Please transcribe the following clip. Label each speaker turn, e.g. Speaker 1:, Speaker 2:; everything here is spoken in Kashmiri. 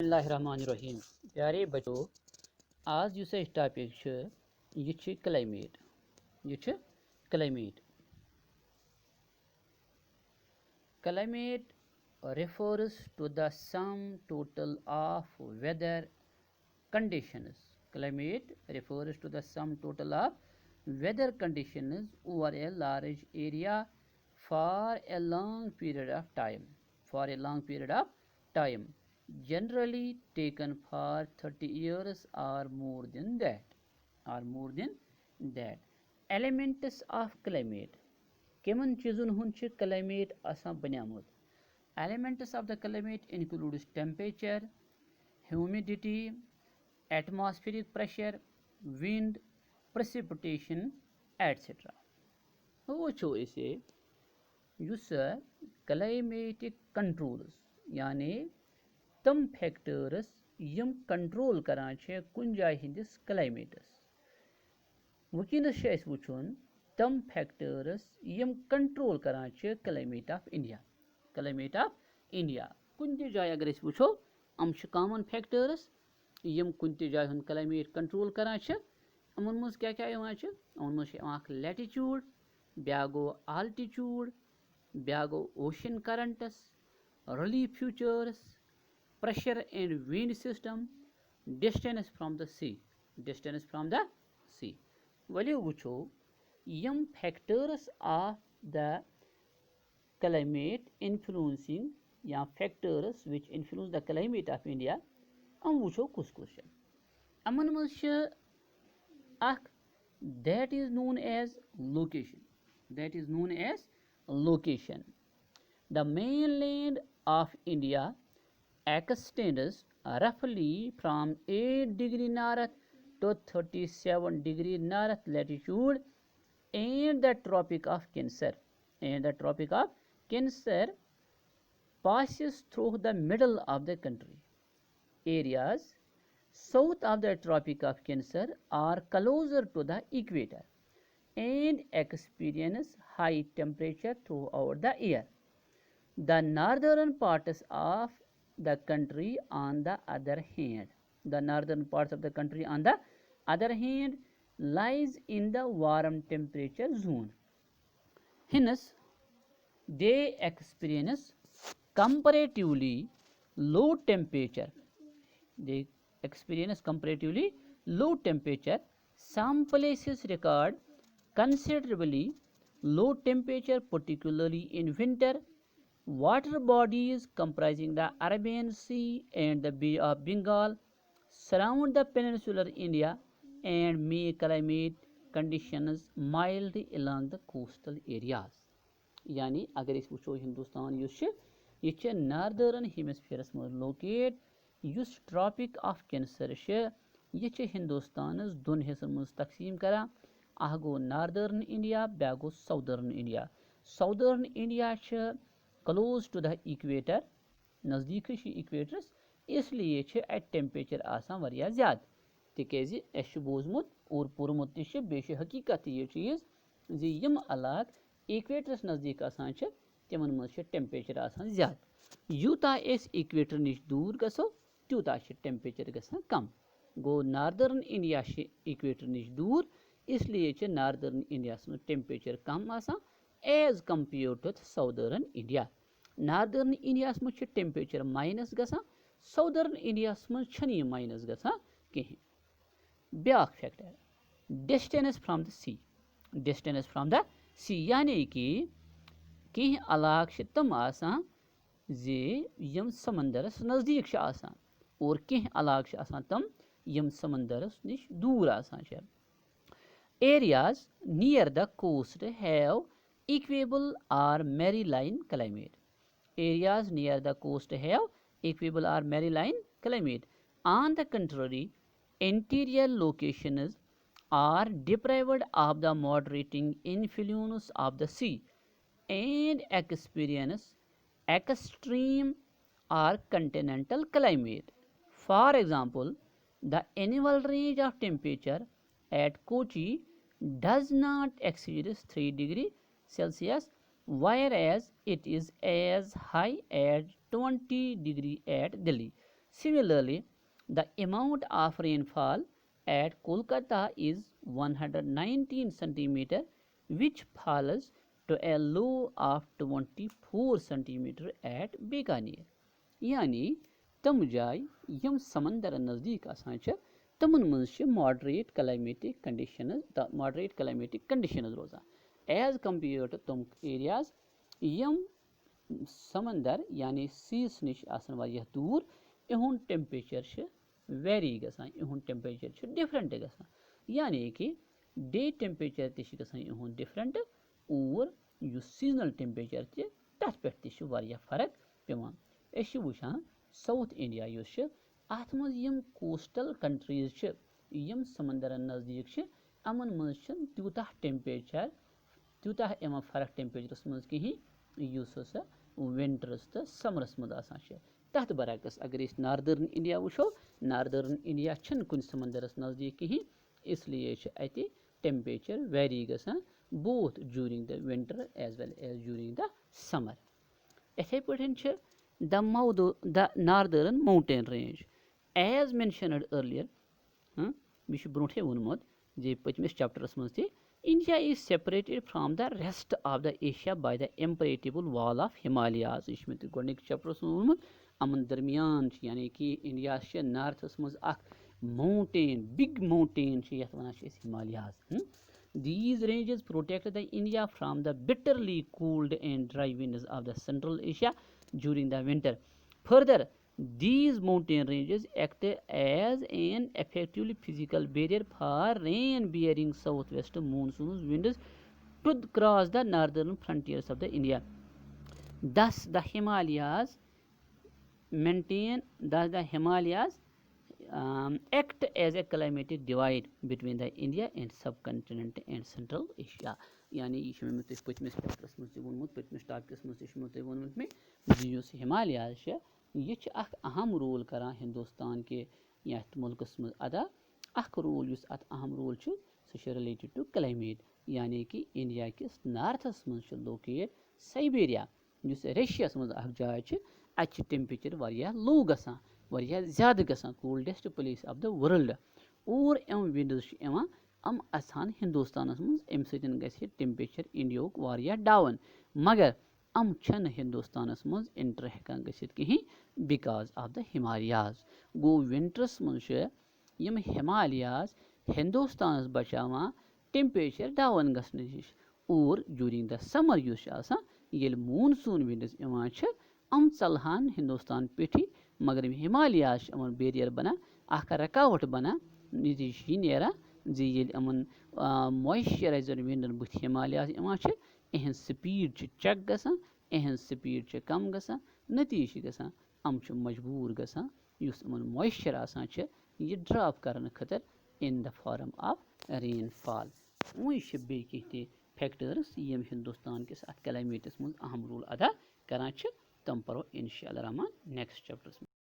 Speaker 1: बिस्मिल्लाहिर्रहमानिर्रहीम। प्यारे बच्चों, आज युस टॉपिक यह क्लाइमेट। यह climate climate refers to the sum total of weather conditions. Climate refers to the sum total of weather conditions over a large area for a long period of time. For a long period of time, generally taken for 30 years or more than that. Or more than that. Elements of climate. Keman chizun hun climate asa banyamut. Elements of the climate includes temperature, humidity, atmospheric pressure, wind, precipitation, etc. वुचो इसे युस क्लाइमेटिक कंट्रोल्स यानी तम फैक्टर्स यम कंट्रोल करान कुन जाय हिंदिस क्लाइमेटस वुकिनस वुचुन तम फैक्टर्स यम कंट्रोल करान क्लाइमेट ऑफ इंडिया कुन ति जाय अगर वुचो अम कॉमन फैक्टर्स यम कुन ति जाय क्लाइमेट कंट्रोल करान अमन मज क्या क्या अमन मज लैटिट्यूड ब्या गो आल्टीट्यूड ब्या गो ocean currents relief features pressure and wind system distance from the sea वलियो वुचो यम factors of the climate influencing या factors which influence the climate of India हम वुचो कुस कुस अमन मज that is known as location. The mainland of India extends roughly from 8 degree north to 37 degree north latitude and the Tropic of Cancer passes through the middle of the country. Areas south of the Tropic of Cancer are closer to the equator and experience high temperature throughout the year. The northern parts of the country on the other hand lies in the warm temperature zone. Hence, they experience comparatively low temperature. Some places record considerably low temperature, particularly in winter. Water bodies comprising the Arabian Sea and the Bay of Bengal surround the peninsular India and make climate conditions mild along the coastal areas. यानी अगर इस वुचो हिंदुस्तान यह नार्दर्न हेमिस्फीयरस मज लोकेट युस ट्रॉपिक ऑफ कैंसर यह हिंदुस्तान दोन हिस्सन मज तकसीम करान अह गो नार्दर्न इंडिया ब्या गो southern India close to the equator नज़दीक इक्वेटरस इसलिए अत टेम्परेचर आसान वरिया ज़्यादा तिकेज़ि अस बोजमुत और पोरमुत ति बेशि हकीकत यह चीज़ जी यम इलाक इक्वेटरस नज़दीक आसान तिमन मज टेम्परेचर आसान ज़्यादा यूता अस इक्वेटर निश दूर गसो त्यूता टेम्परेचर गसान कम गो नार्दर्न इंडिया इक्वेटर निश दूर इसलिए नार्दर्न इंडिया मज टेम्परेचर कम आसान as compare to southern India northern India मज टेम्परेचर माइनस गसान साउदर्न इंडिया मज माइनस गसान कहीं ब्या factor distance from the sea यानी कि कहीं इलाक तम आसान जे यम समंदरस नज़दीक आसान और कहीं इलाक आसान तम यम समंदरस निश दूर आसान Areas near the coast have equable or marine climate. On the contrary, interior locations are deprived of the moderating influence of the sea and experience extreme or continental climate. For example, the annual range of temperature at Kochi does not exceed 3 degrees Celsius, whereas it is as high as 20 degrees at Delhi. Similarly, the amount of rainfall at Kolkata is 119 centimeter, which falls to a low of 24 centimeter at Bikaner. यानी तम जाय यम समंदर नज़दीक आसान छ तमन मज मॉडरेट क्लाइमेटिक कंडीशंस रोजान एज कंपेयर टू तम एरियाज यम समंदर यानी सीस नश आसान वारिया दूर इहुंद टेम्परेचर वेरी गसान इहुंद टेम्परेचर डिफरेंट गसान यानी कि डे टेम्परेचर तह गसान इहुंद डिफरेंट और सीजनल टेम्परेचर तथ पे तह फर्क पेवान एस वुचान साउथ इंडिया अत मज कोस्टल कंट्रीज यम समंदर नज़दीक अमन मज तूता टेम्परेचर तूता यहां फर्क टेम्परेचरस मज कहीं विंटरस तो समरस मज तथ बरक्स अगर नार्दर्न इंडिया वो नार्दर्न इंडिया कुन समंदरस नज़दीक कहीं इसलिए अत टेम्परेचर वेरी गसान both during the winter as well as during the summer इथे पे the northern mountain range as mentioned earlier which brought वोनमुत जे पचमिस चैप्टरस मज India is separated from the rest of the Asia by the impenetrable wall of Himalayas इस में गोडनिक चैप्टरस वोनमुत अमन दरमियान यानी कि इंडिया नॉर्थस मज माउंटेन बिग माउंटेन यथ वनान Himalayas These ranges protect the India from the bitterly cold and dry winds of the Central Asia during the winter. Further, these mountain ranges act as an effective physical barrier for rain-bearing southwest monsoon winds to cross the northern frontiers of the India. Thus, the Himalayas act as a climatic divide between the India and subcontinent and Central Asia. यानी यह मे तुम पचमिस चैप्टरस मज वोनमुत पचमिस टॉपिकस मज वोनमुत मे हिमालयाज यह अहम रोल करान हिंदुस्तान के यथ मुल्कस मज अदा रोल अत अहम रोल सह रिलेटेड टू क्लाइमेट यानी कि इंडिया किस नॉर्थस मज लोकेट साइबेरिया रशियस मज जाय अत टेम्परेचर लो गसान ज्यादा गसान coldest place of the world और एम विंडस अम असान हिंदुस्तान मज अम सत टेम्परेचर इंडिया डाउन मगर अम हिंदुस्तान मज इंटर हेकान गसित कहीं बिकॉज ऑफ द हिमालयाज गो विंटरस मज हिमालयाज हिंदुस्तान बचावान टेम्परेचर डाउन गसन नश और ड्यूरिंग द समर ये मूनसून विंडस अम चलहान हिंदुस्तान पेठी मगर हिमालयाज बैरियर बना रकावट बना नतीज नेरा जी यमन मॉइस्चराइजर विंडन बुथ हिमालयाज इहन स्पीड चेक गसान इहन स्पीड कम गसान नतीज गसान अम मजबूर गसान यमन मॉइस्चर आसान यह ड्रॉप करने खतर in the form of rainfall वह बे कह फैक्टर्स यम हिंदुस्तान किस अत क्लाइमेटस मज अहम रोल अदा करान तम पढ़ो इंशाअल्लाह रहमान नेक्स्ट चैप्टर्स में।